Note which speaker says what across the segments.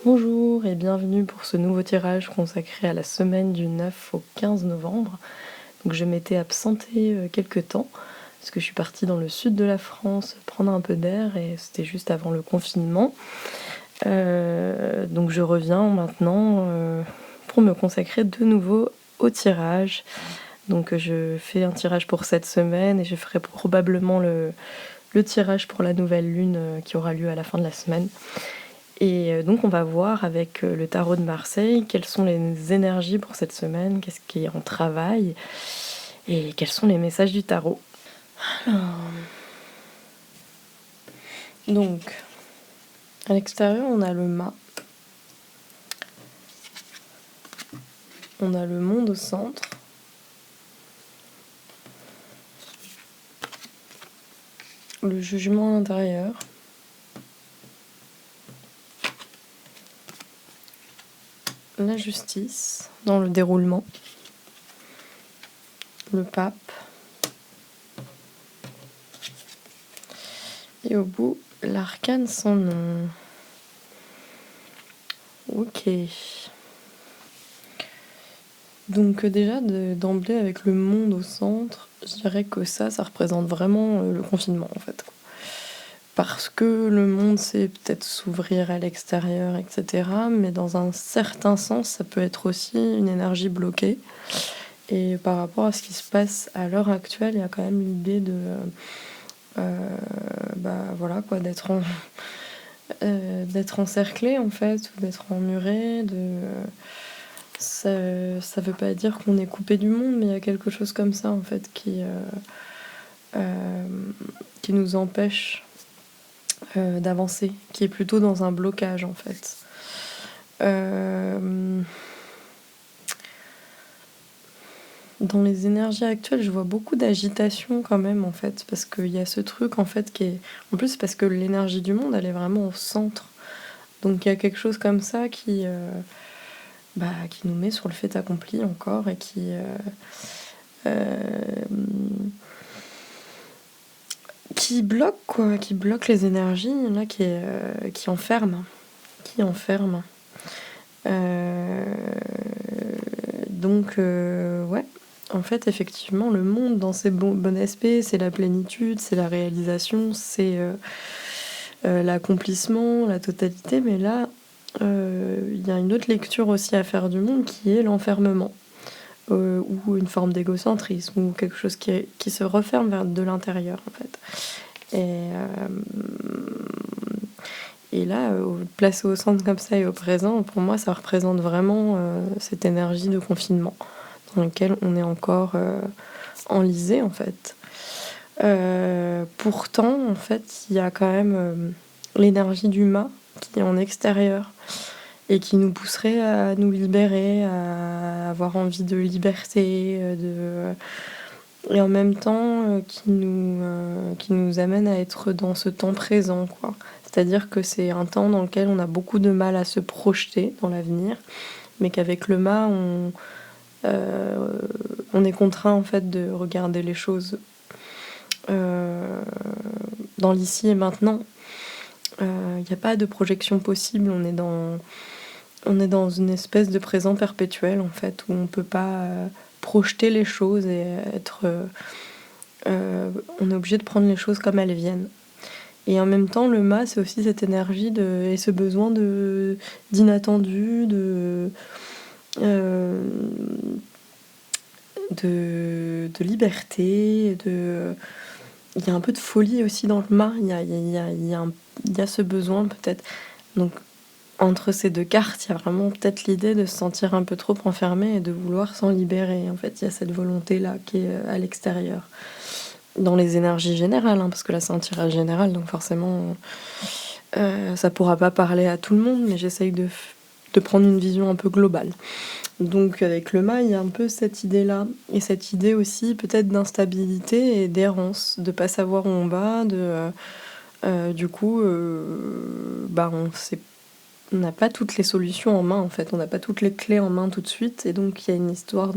Speaker 1: Bonjour et bienvenue pour ce nouveau tirage consacré à la semaine du 9 au 15 novembre. Donc je m'étais absentée quelques temps parce que je suis partie dans le sud de la France prendre un peu d'air et c'était juste avant le confinement. Donc je reviens maintenant pour me consacrer de nouveau au tirage. Donc je fais un tirage pour cette semaine et je ferai probablement le tirage pour la nouvelle lune qui aura lieu à la fin de la semaine. Et donc on va voir avec le tarot de Marseille quelles sont les énergies pour cette semaine, qu'est-ce qui est en travail et quels sont les messages du tarot. Alors... Donc, à l'extérieur, on a le mât. On a le monde au centre. Le jugement à l'intérieur. La justice dans le déroulement. Le pape. Et au bout, l'arcane sans nom. Ok. Donc déjà, d'emblée, avec le monde au centre, je dirais que ça représente vraiment le confinement, en fait. Parce que le monde, c'est peut-être s'ouvrir à l'extérieur, etc. Mais dans un certain sens, ça peut être aussi une énergie bloquée. Et par rapport à ce qui se passe à l'heure actuelle, il y a quand même l'idée de... voilà, quoi, d'être encerclé, en fait, ou d'être emmuré, ça veut pas dire qu'on est coupé du monde, mais il y a quelque chose comme ça, en fait, qui nous empêche d'avancer, qui est plutôt dans un blocage, en fait. Dans les énergies actuelles, je vois beaucoup d'agitation quand même, en fait, parce qu'il y a ce truc, en fait, qui est... En plus, parce que l'énergie du monde, elle est vraiment au centre. Donc il y a quelque chose comme ça qui nous met sur le fait accompli encore et qui bloque, quoi, qui bloque les énergies, là, qui enferme. Donc, ouais, en fait, effectivement, le monde, dans ses bons aspects, c'est la plénitude, c'est la réalisation, c'est l'accomplissement, la totalité. Mais là, il y a une autre lecture aussi à faire du monde qui est l'enfermement, ou une forme d'égocentrisme, ou quelque chose qui se referme vers de l'intérieur, en fait. Et là, placé au centre comme ça et au présent, pour moi, ça représente vraiment cette énergie de confinement dans laquelle on est encore enlisé, en fait. Pourtant, en fait, il y a quand même l'énergie du mât qui est en extérieur et qui nous pousserait à nous libérer, à avoir envie de liberté, et en même temps qui nous amène à être dans ce temps présent, quoi. C'est-à-dire que c'est un temps dans lequel on a beaucoup de mal à se projeter dans l'avenir, mais qu'avec le mât, on est contraint, en fait, de regarder les choses dans l'ici et maintenant. Il n'y a pas de projection possible, on est dans une espèce de présent perpétuel, en fait, où on ne peut pas projeter les choses et être... on est obligé de prendre les choses comme elles viennent. Et en même temps, le mât, c'est aussi cette énergie et ce besoin d'inattendu, de liberté, il y a un peu de folie aussi dans le mât, il y a ce besoin peut-être. Donc entre ces deux cartes, il y a vraiment peut-être l'idée de se sentir un peu trop enfermé et de vouloir s'en libérer. En fait, il y a cette volonté-là qui est à l'extérieur. Dans les énergies générales, parce que là c'est un tirage général, donc forcément ça pourra pas parler à tout le monde, mais j'essaye de prendre une vision un peu globale. Donc avec le mât, il y a un peu cette idée-là, et cette idée aussi peut-être d'instabilité et d'errance, de pas savoir où on va, du coup, on n'a pas toutes les solutions en main, en fait, on n'a pas toutes les clés en main tout de suite, et donc il y a une histoire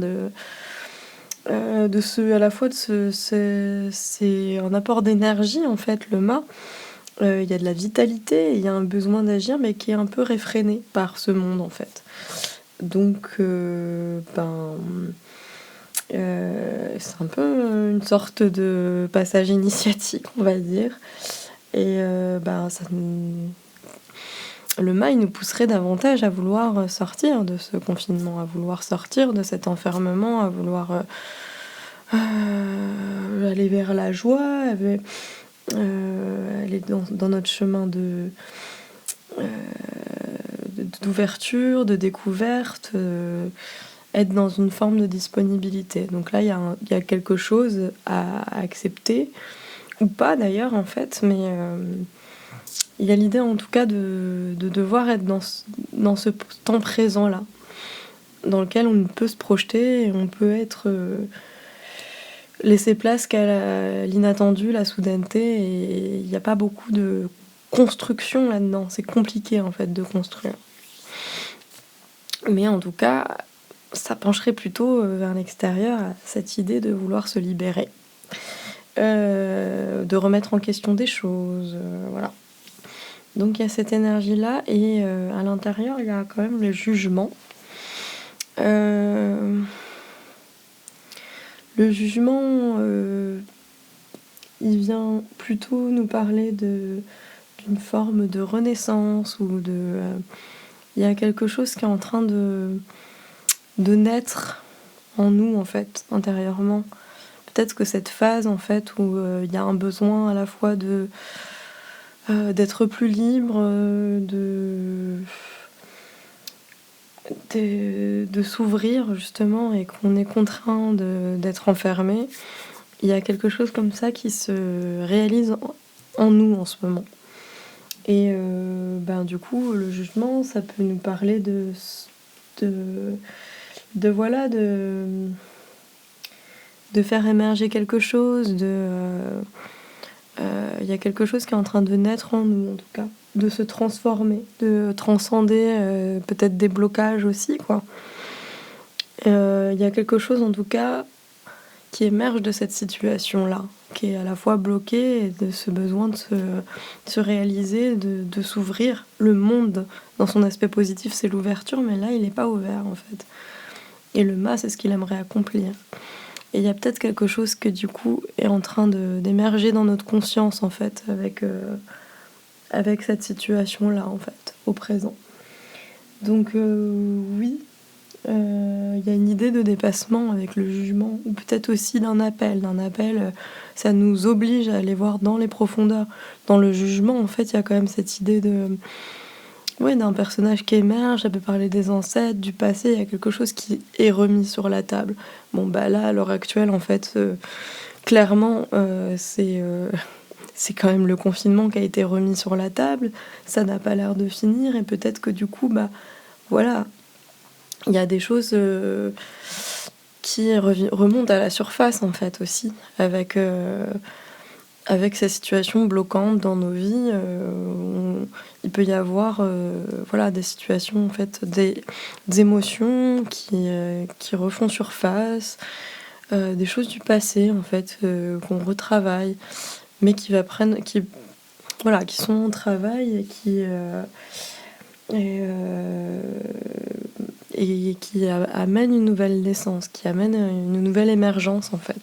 Speaker 1: c'est un apport d'énergie, en fait, le mât, il y a de la vitalité, il y a un besoin d'agir, mais qui est un peu réfréné par ce monde, en fait. Donc, c'est un peu une sorte de passage initiatique, on va dire. Et le mal nous pousserait davantage à vouloir sortir de ce confinement, à vouloir sortir de cet enfermement, à vouloir aller vers la joie, aller dans notre chemin euh, d'ouverture, de découverte, être dans une forme de disponibilité. Donc là, il y a quelque chose à accepter, ou pas d'ailleurs en fait, mais il y a l'idée en tout cas de devoir être dans ce temps présent-là, dans lequel on peut se projeter et on peut être laisser place qu'à l'inattendu, la soudaineté, et il n'y a pas beaucoup de construction là-dedans. C'est compliqué en fait de construire. Mais en tout cas, ça pencherait plutôt vers l'extérieur, à cette idée de vouloir se libérer, de remettre en question des choses, voilà. Donc il y a cette énergie-là, et à l'intérieur, il y a quand même le jugement. Le jugement, il vient plutôt nous parler d'une forme de renaissance, ou il y a quelque chose qui est en train de naître en nous, en fait, intérieurement. Peut-être que cette phase, en fait, où il y a un besoin à la fois d'être plus libre, de s'ouvrir, justement, et qu'on est contraint d'être enfermé. Il y a quelque chose comme ça qui se réalise en nous en ce moment. Et du coup, le jugement, ça peut nous parler voilà, de faire émerger quelque chose, il y a quelque chose qui est en train de naître en nous, en tout cas, de se transformer, de transcender peut-être des blocages aussi, quoi. Il y a quelque chose, en tout cas, qui émerge de cette situation-là, qui est à la fois bloquée, et de ce besoin de se réaliser, de s'ouvrir. Le monde, dans son aspect positif, c'est l'ouverture, mais là, il n'est pas ouvert, en fait. Et le mât, c'est ce qu'il aimerait accomplir. Et il y a peut-être quelque chose que, du coup, est en train d'émerger dans notre conscience, en fait, avec cette situation-là, en fait, au présent. Donc, oui, il y a une idée de dépassement avec le jugement, ou peut-être aussi d'un appel. Ça nous oblige à aller voir dans les profondeurs. Dans le jugement, en fait, il y a quand même cette idée d'un personnage qui émerge. Ça peut parler des ancêtres, du passé. Il y a quelque chose qui est remis sur la table. Bon, là, à l'heure actuelle, en fait, clairement, c'est quand même le confinement qui a été remis sur la table. Ça n'a pas l'air de finir, et peut-être que du coup, voilà, il y a des choses qui remontent à la surface, en fait, aussi, avec ces situations bloquantes dans nos vies. Il peut y avoir des situations, en fait, des émotions qui refont surface, des choses du passé, en fait, qu'on retravaille, mais qui sont en travail, et qui amènent une nouvelle naissance, qui amènent une nouvelle émergence, en fait.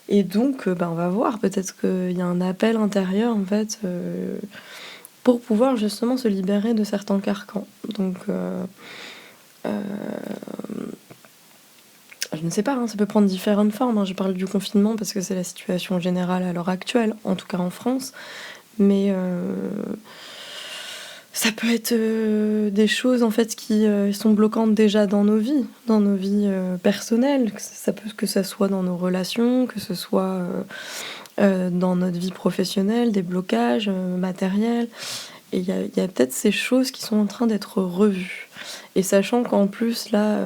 Speaker 1: Et donc, on va voir, peut-être qu'il y a un appel intérieur, en fait, pour pouvoir justement se libérer de certains carcans. Donc, je ne sais pas, ça peut prendre différentes formes. Je parle du confinement parce que c'est la situation générale à l'heure actuelle, en tout cas en France. Mais ça peut être des choses, en fait, qui sont bloquantes déjà dans nos vies personnelles. Que ça soit dans nos relations, que ce soit dans notre vie professionnelle, des blocages matériels. Et il y a peut-être ces choses qui sont en train d'être revues. Et sachant qu'en plus, là,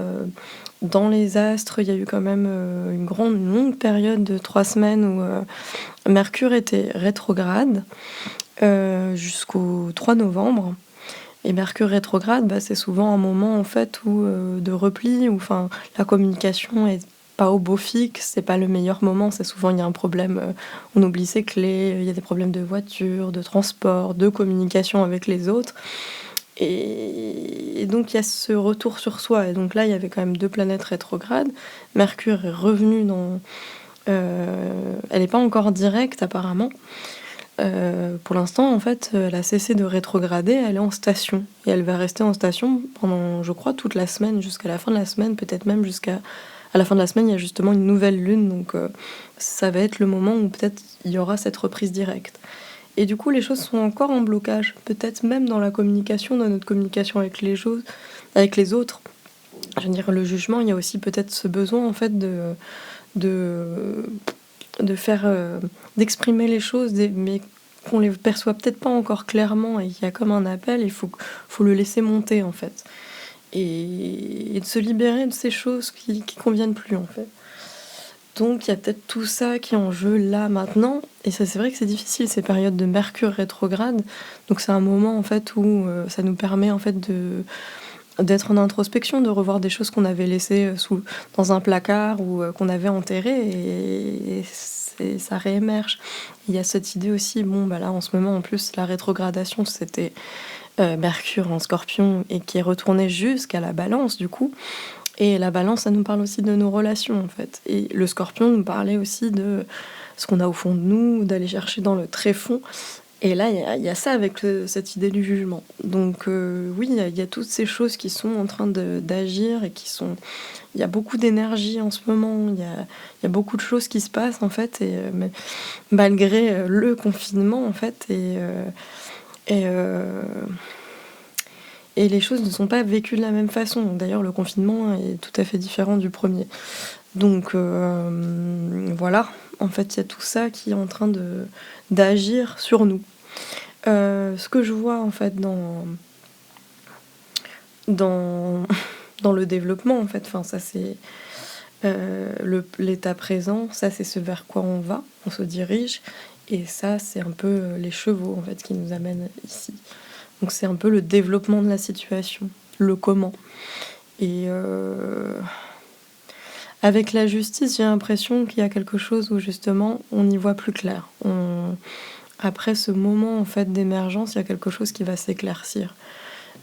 Speaker 1: dans les astres, il y a eu quand même une longue période de 3 semaines où Mercure était rétrograde jusqu'au 3 novembre. Et Mercure rétrograde, c'est souvent un moment, en fait, de repli, où la communication est pas au beau fixe, c'est pas le meilleur moment, c'est souvent il y a un problème, on oublie ses clés, il y a des problèmes de voiture, de transport, de communication avec les autres et donc il y a ce retour sur soi et donc là, il y avait quand même 2 planètes rétrogrades. Mercure est revenu dans, elle est pas encore directe apparemment. Pour l'instant, en fait, elle a cessé de rétrograder, elle est en station et elle va rester en station pendant, je crois, toute la semaine, jusqu'à la fin de la semaine, peut-être même jusqu'à à la fin de la semaine, il y a justement une nouvelle lune, donc ça va être le moment où peut-être il y aura cette reprise directe. Et du coup, les choses sont encore en blocage, peut-être même dans la communication, dans notre communication avec avec les autres. Je veux dire, le jugement, il y a aussi peut-être ce besoin, en fait, de, de faire, d'exprimer les choses, mais qu'on les perçoit peut-être pas encore clairement et qu'il y a comme un appel, il faut le laisser monter, en fait. Et de se libérer de ces choses qui conviennent plus, en fait. Donc il y a peut-être tout ça qui est en jeu là maintenant et ça c'est vrai que c'est difficile ces périodes de Mercure rétrograde. Donc c'est un moment en fait où ça nous permet en fait de d'être en introspection, de revoir des choses qu'on avait laissées dans un placard ou qu'on avait enterrées et ça réémerge. Il y a cette idée aussi, bon bah là en ce moment en plus la rétrogradation c'était Mercure en Scorpion et qui est retourné jusqu'à la Balance du coup. Et la Balance, ça nous parle aussi de nos relations, en fait. Et le Scorpion nous parlait aussi de ce qu'on a au fond de nous, d'aller chercher dans le tréfonds. Et là, il y a ça avec cette idée du jugement. Donc oui, il y a toutes ces choses qui sont en train d'agir et qui sont... Il y a beaucoup d'énergie en ce moment, il y a beaucoup de choses qui se passent, en fait, et malgré le confinement, en fait, et, euh, et les choses ne sont pas vécues de la même façon. D'ailleurs, le confinement est tout à fait différent du premier. Donc voilà, en fait, il y a tout ça qui est en train d'agir sur nous. Ce que je vois en fait dans, dans le développement, en fait, enfin, ça c'est l'état présent, ça c'est ce vers quoi on se dirige, et ça c'est un peu les chevaux en fait qui nous amènent ici. Donc c'est un peu le développement de la situation, le comment. Et avec la justice, j'ai l'impression qu'il y a quelque chose où justement on y voit plus clair. Après ce moment en fait d'émergence, il y a quelque chose qui va s'éclaircir.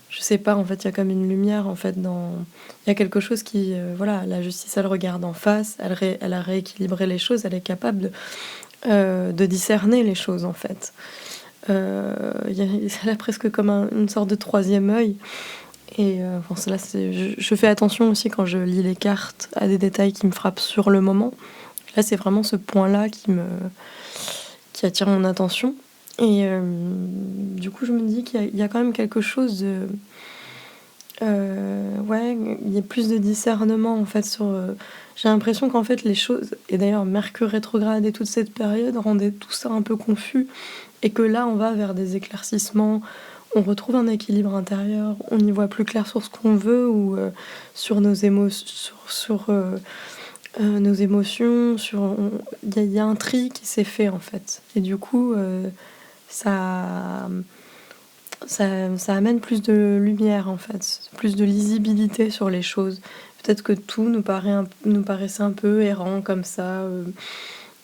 Speaker 1: Je sais pas, en fait, il y a comme une lumière en fait il y a quelque chose qui, voilà, la justice, elle regarde en face, elle a rééquilibré les choses, elle est capable de discerner les choses en fait. Elle a presque comme une sorte de troisième œil. Et bon, là, je fais attention aussi quand je lis les cartes à des détails qui me frappent sur le moment. Là, c'est vraiment ce point-là qui attire mon attention. Et du coup, je me dis qu'il y a quand même quelque chose de... ouais, il y a plus de discernement en fait sur... j'ai l'impression qu'en fait les choses... Et d'ailleurs, Mercure rétrograde et toute cette période rendait tout ça un peu confus. Et que là, on va vers des éclaircissements, on retrouve un équilibre intérieur, on y voit plus clair sur ce qu'on veut ou sur nos émotions, nos émotions, il y a un tri qui s'est fait en fait. Et du coup, ça, ça amène plus de lumière en fait, plus de lisibilité sur les choses. Peut-être que tout nous paraissait un peu errant comme ça,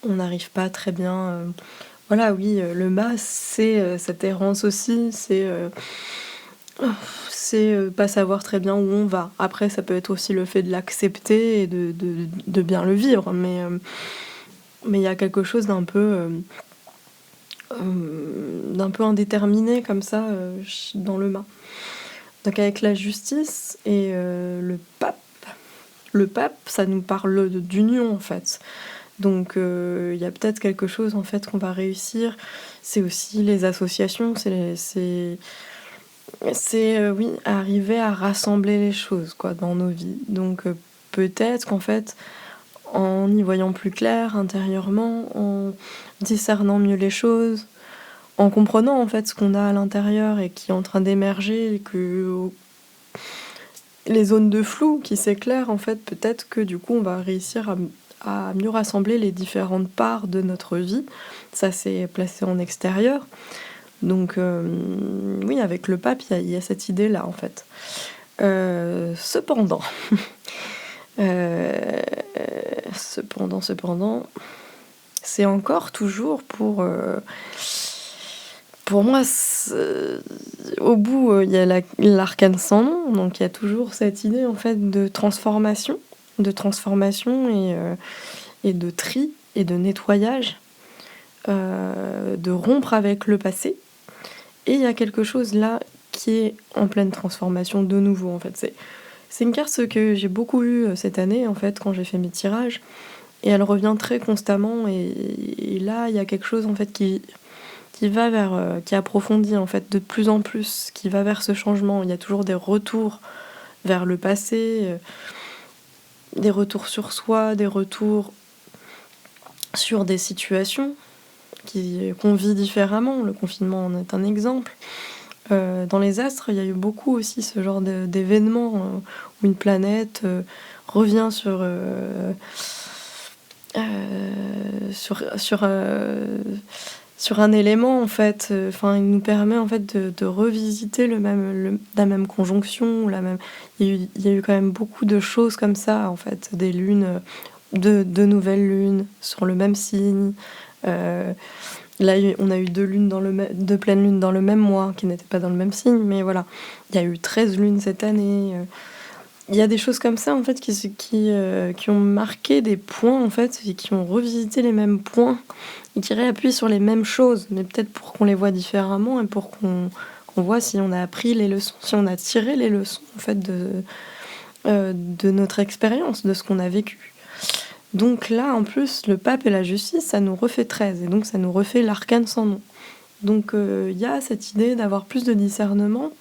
Speaker 1: on n'arrive pas très bien... Voilà, oui, le mât, c'est cette errance aussi, c'est pas savoir très bien où on va. Après, ça peut être aussi le fait de l'accepter et de bien le vivre, mais il y a quelque chose d'un peu indéterminé comme ça dans le mât. Donc avec la justice et le pape, ça nous parle d'union en fait. Donc il y a peut-être quelque chose en fait qu'on va réussir. C'est aussi les associations, oui, arriver à rassembler les choses quoi dans nos vies. Donc peut-être qu'en fait, en y voyant plus clair intérieurement, en discernant mieux les choses, en comprenant en fait ce qu'on a à l'intérieur et qui est en train d'émerger, et que les zones de flou qui s'éclairent en fait, peut-être que du coup on va réussir à mieux rassembler les différentes parts de notre vie. Ça c'est placé en extérieur. Donc oui, avec le pape, il y a cette idée-là en fait. Cependant, cependant, c'est encore toujours pour moi, au bout, il y a l'arcane sans nom, donc il y a toujours cette idée en fait de transformation et de tri et de nettoyage, de rompre avec le passé. Et il y a quelque chose là qui est en pleine transformation de nouveau en fait. C'est une carte que j'ai beaucoup vue cette année en fait quand j'ai fait mes tirages, et elle revient très constamment, et là il y a quelque chose en fait qui va vers, qui approfondit en fait de plus en plus, qui va vers ce changement. Il y a toujours des retours vers le passé, des retours sur soi, des retours sur des situations qu'on vit différemment. Le confinement en est un exemple. Dans les astres, il y a eu beaucoup aussi ce genre d'événements où une planète revient sur un élément en fait. Enfin, il nous permet en fait de revisiter la même conjonction, il y a eu quand même beaucoup de choses comme ça en fait, des lunes, de nouvelles lunes sur le même signe. Là, on a eu deux pleines lunes dans le même mois, qui n'étaient pas dans le même signe, mais voilà. Il y a eu 13 lunes cette année. Il y a des choses comme ça, en fait, qui ont marqué des points, en fait, et qui ont revisité les mêmes points, et qui réappuient sur les mêmes choses, mais peut-être pour qu'on les voit différemment, et pour qu'on voit si on a appris les leçons, si on a tiré les leçons, en fait, de notre expérience, de ce qu'on a vécu. Donc là, en plus, le pape et la justice, ça nous refait 13, et donc ça nous refait l'arcane sans nom. Donc il y a cette idée d'avoir plus de discernement,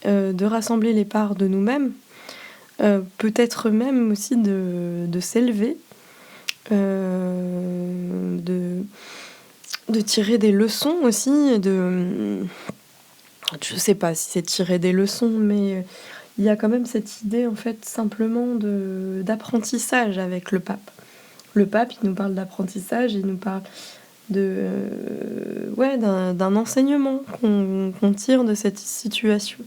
Speaker 1: de rassembler les parts de nous-mêmes, peut-être même aussi de s'élever, de tirer des leçons aussi, je sais pas si c'est tirer des leçons, mais il y a quand même cette idée en fait simplement d'apprentissage avec le pape. Le pape, il nous parle d'apprentissage, il nous parle d'un enseignement qu'on tire de cette situation.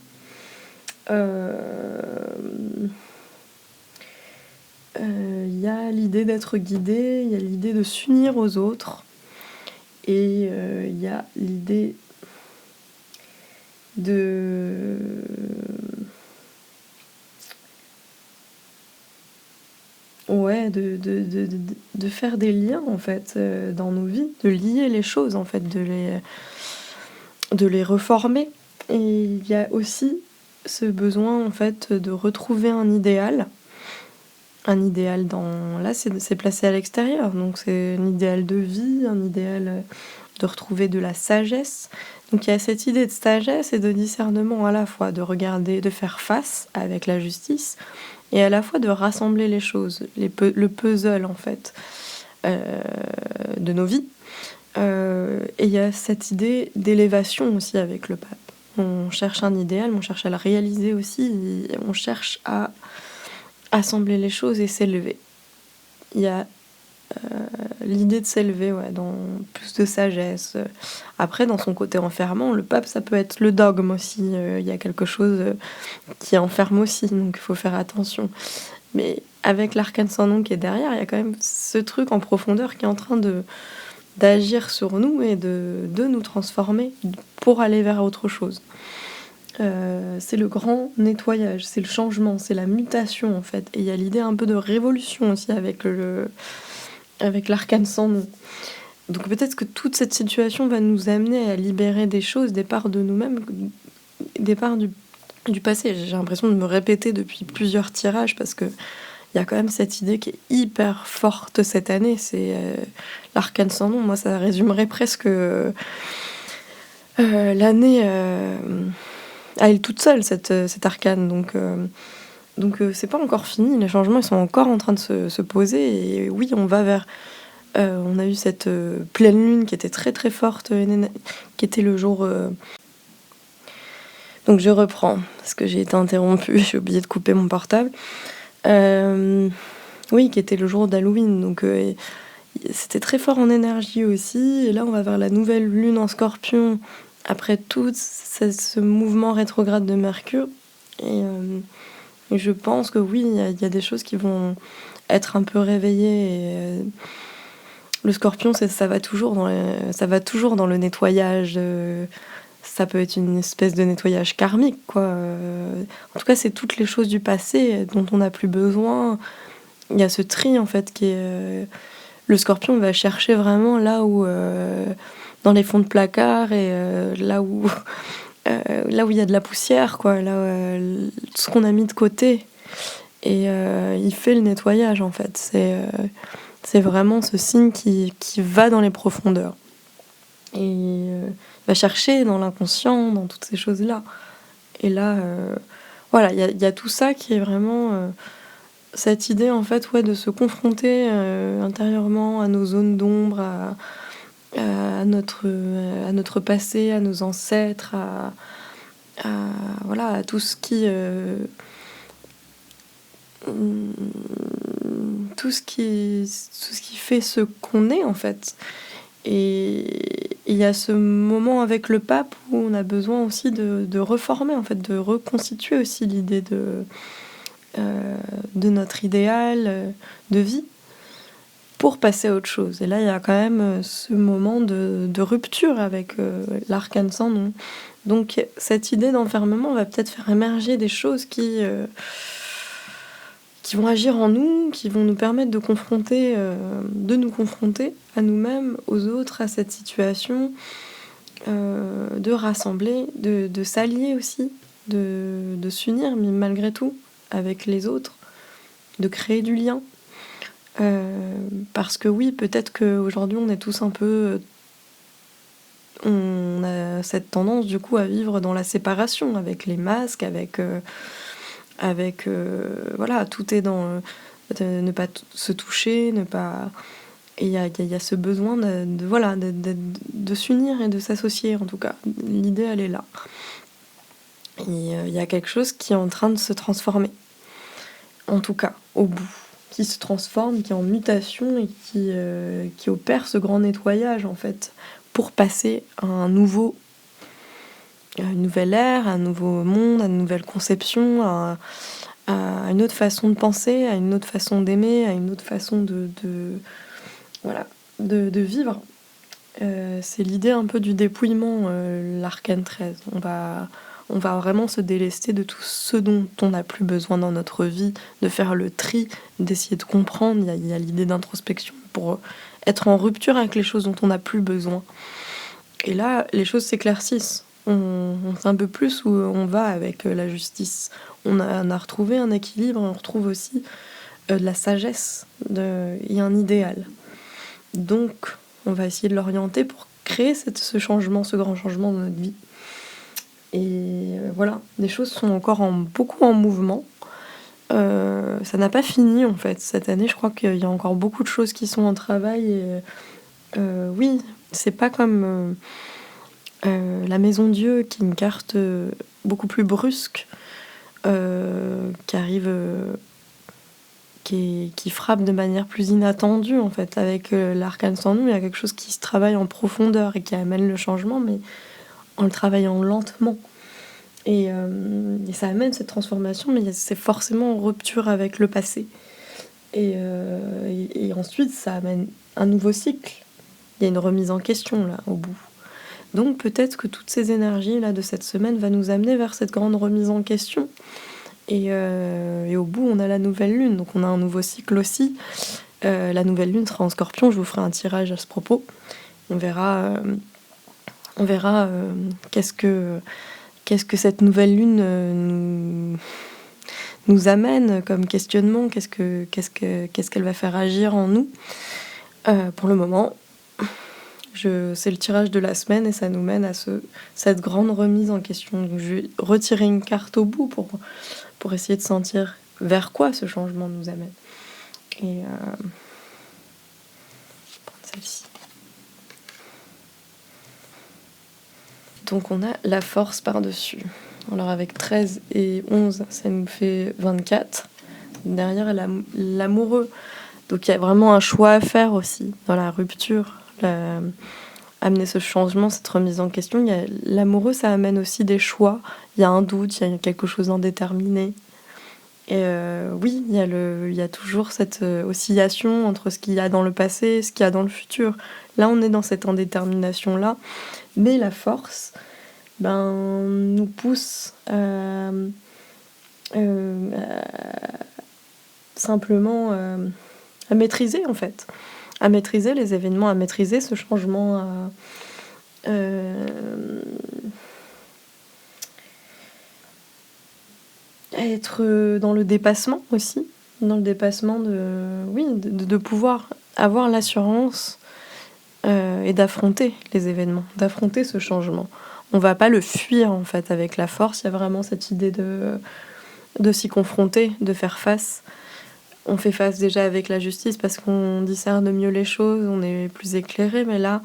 Speaker 1: Il y a l'idée d'être guidé, il y a l'idée de s'unir aux autres, et il y a l'idée de faire des liens en fait dans nos vies, de lier les choses en fait, de les reformer. Et il y a aussi ce besoin en fait de retrouver un idéal là c'est placé à l'extérieur, donc c'est un idéal de vie, un idéal de retrouver de la sagesse. Donc il y a cette idée de sagesse et de discernement, à la fois de regarder, de faire face avec la justice, et à la fois de rassembler les choses, le puzzle en fait de nos vies. Et il y a cette idée d'élévation aussi avec le pape. On cherche un idéal, mais on cherche à le réaliser aussi, et on cherche à assembler les choses et s'élever. Il y a l'idée de s'élever, dans plus de sagesse. Après, dans son côté enfermant, le pape, ça peut être le dogme aussi. Il y a quelque chose qui enferme aussi, donc il faut faire attention. Mais avec l'arcane sans nom qui est derrière, il y a quand même ce truc en profondeur qui est en train d'agir sur nous et de nous transformer pour aller vers autre chose. C'est le grand nettoyage, c'est le changement, c'est la mutation en fait. Et il y a l'idée un peu de révolution aussi avec l'arcane sans nom. Donc peut-être que toute cette situation va nous amener à libérer des choses, des parts de nous-mêmes, des parts du passé. J'ai l'impression de me répéter depuis plusieurs tirages, parce que il y a quand même cette idée qui est hyper forte cette année, c'est l'arcane sans nom. Moi, ça résumerait presque l'année à elle toute seule, cette arcane. Donc c'est pas encore fini, les changements ils sont encore en train de se poser. Et oui, on va vers... on a eu cette pleine lune qui était très très forte, qui était le jour... Donc je reprends, parce que j'ai été interrompue, j'ai oublié de couper mon portable. Oui, qui était le jour d'Halloween, donc c'était très fort en énergie aussi. Et là, on va vers la nouvelle lune en Scorpion, après tout ce mouvement rétrograde de Mercure. Et je pense que oui, il y a des choses qui vont être un peu réveillé. Et, le scorpion, ça va toujours dans le nettoyage. Ça peut être une espèce de nettoyage karmique, quoi. En tout cas, c'est toutes les choses du passé dont on n'a plus besoin. Il y a ce tri, en fait, qui est... Le scorpion va chercher vraiment là où... dans les fonds de placard et là où il y a de la poussière, quoi. Là, ce qu'on a mis de côté. Et il fait le nettoyage, en fait. C'est vraiment ce signe qui va dans les profondeurs. Et va chercher dans l'inconscient, dans toutes ces choses-là. Et là, voilà, il y a tout ça qui est vraiment cette idée, en fait, ouais, de se confronter intérieurement à nos zones d'ombre, à notre passé, à nos ancêtres, voilà, à tout ce qui... tout ce qui fait ce qu'on est, en fait. Et il y a ce moment avec le pape où on a besoin aussi de reformer, en fait, de reconstituer aussi l'idée de notre idéal de vie pour passer à autre chose. Et là, il y a quand même ce moment de rupture avec l'arcane sans nom. Donc cette idée d'enfermement va peut-être faire émerger des choses qui vont agir en nous, qui vont nous permettre de nous confronter à nous-mêmes, aux autres, à cette situation, de rassembler, de s'allier aussi, de s'unir, mais malgré tout, avec les autres, de créer du lien. Parce que oui, peut-être qu'aujourd'hui on est tous un peu... on a cette tendance du coup à vivre dans la séparation, avec les masques, avec voilà, tout est dans ne pas se toucher, ne pas... Et il y a ce besoin de s'unir et de s'associer, en tout cas. L'idée, elle est là. Et il y a quelque chose qui est en train de se transformer. En tout cas, au bout. Qui se transforme, qui est en mutation et qui opère ce grand nettoyage, en fait, pour passer à une nouvelle ère, à un nouveau monde, à une nouvelle conception, à une autre façon de penser, à une autre façon d'aimer, à une autre façon de vivre. C'est l'idée un peu du dépouillement, l'arcane 13. On va vraiment se délester de tout ce dont on n'a plus besoin dans notre vie, de faire le tri, d'essayer de comprendre. Il y a l'idée d'introspection pour être en rupture avec les choses dont on n'a plus besoin. Et là, les choses s'éclaircissent. On sait un peu plus où on va avec la justice. On a retrouvé un équilibre, on retrouve aussi de la sagesse et un idéal. Donc, on va essayer de l'orienter pour créer ce changement, ce grand changement dans notre vie. Et voilà, les choses sont encore beaucoup en mouvement. Ça n'a pas fini, en fait. Cette année, je crois qu'il y a encore beaucoup de choses qui sont en travail. Et oui, c'est pas comme la Maison Dieu, qui est une carte beaucoup plus brusque, qui arrive... qui frappe de manière plus inattendue, en fait. Avec l'arcane sans nous, il y a quelque chose qui se travaille en profondeur et qui amène le changement, mais en le travaillant lentement. Et ça amène cette transformation, mais c'est forcément en rupture avec le passé. Et ensuite, ça amène un nouveau cycle. Il y a une remise en question, là, au bout. Donc peut-être que toutes ces énergies là de cette semaine va nous amener vers cette grande remise en question. Et au bout, on a la nouvelle lune, donc on a un nouveau cycle aussi. La nouvelle lune sera en Scorpion, je vous ferai un tirage à ce propos. On verra qu'est-ce que cette nouvelle lune nous amène comme questionnement, qu'est-ce qu'elle va faire agir en nous. Pour le moment, c'est le tirage de la semaine et ça nous mène à cette grande remise en question. Donc, je vais retirer une carte au bout pour essayer de sentir vers quoi ce changement nous amène. Et je vais prendre celle-ci. Donc on a la force par-dessus. Alors avec 13 et 11, ça nous fait 24. Derrière, l'amoureux. Donc il y a vraiment un choix à faire aussi dans la rupture. Amener ce changement, cette remise en question. L'amoureux, ça amène aussi des choix. Il y a un doute, il y a quelque chose d'indéterminé. Et oui, il y a toujours cette oscillation entre ce qu'il y a dans le passé et ce qu'il y a dans le futur. Là, on est dans cette indétermination-là, mais la force nous pousse simplement à maîtriser, en fait, à maîtriser les événements, à maîtriser ce changement, à être dans le dépassement aussi, dans le dépassement de pouvoir avoir l'assurance et d'affronter les événements, d'affronter ce changement. On va pas le fuir en fait avec la force, il y a vraiment cette idée de s'y confronter, de faire face. On fait face déjà avec la justice parce qu'on discerne mieux les choses, on est plus éclairé, mais là,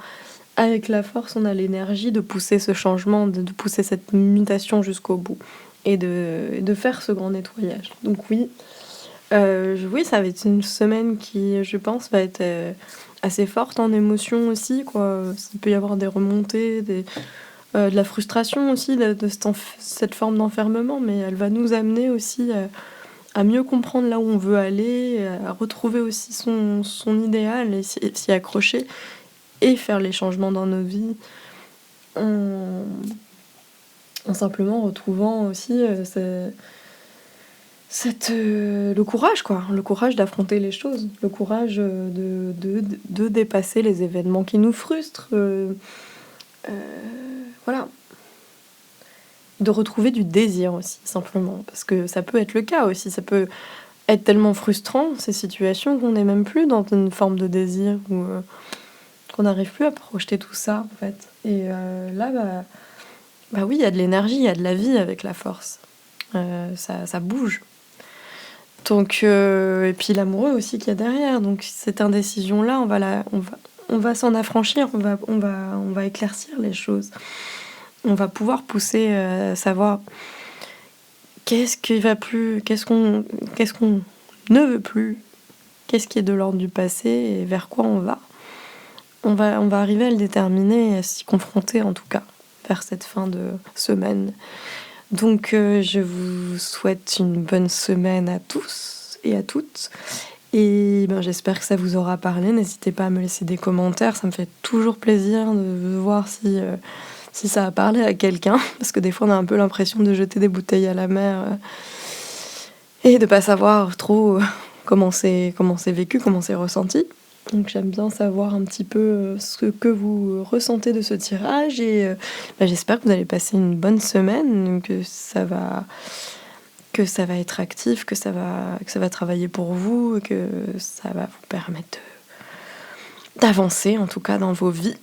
Speaker 1: avec la force, on a l'énergie de pousser ce changement, de pousser cette mutation jusqu'au bout et de faire ce grand nettoyage. Donc oui, oui, ça va être une semaine qui, je pense, va être assez forte en émotion aussi, quoi. Il peut y avoir des remontées, de la frustration aussi, de cette forme d'enfermement, mais elle va nous amener aussi à mieux comprendre là où on veut aller, à retrouver aussi son idéal et s'y accrocher et faire les changements dans nos vies en simplement retrouvant aussi le courage, quoi. Le courage d'affronter les choses, le courage de dépasser les événements qui nous frustrent. Voilà. De retrouver du désir aussi, simplement. Parce que ça peut être le cas aussi. Ça peut être tellement frustrant, ces situations, qu'on n'est même plus dans une forme de désir ou qu'on n'arrive plus à projeter tout ça, en fait. Et là, oui, il y a de l'énergie, il y a de la vie avec la force. Ça bouge. Donc, et puis l'amoureux aussi qu'il y a derrière. Donc cette indécision-là, on va s'en affranchir, on va éclaircir les choses. On va pouvoir pousser à savoir qu'est-ce qui va plus, qu'est-ce qu'on ne veut plus, qu'est-ce qui est de l'ordre du passé et vers quoi on va. On va arriver à le déterminer et à s'y confronter en tout cas vers cette fin de semaine. Donc je vous souhaite une bonne semaine à tous et à toutes. Et j'espère que ça vous aura parlé. N'hésitez pas à me laisser des commentaires. Ça me fait toujours plaisir de voir si ça a parlé à quelqu'un. Parce que des fois, on a un peu l'impression de jeter des bouteilles à la mer et de pas savoir trop comment c'est vécu, comment c'est ressenti. Donc j'aime bien savoir un petit peu ce que vous ressentez de ce tirage et j'espère que vous allez passer une bonne semaine, que ça va être actif, que ça va travailler pour vous, que ça va vous permettre d'avancer en tout cas dans vos vies.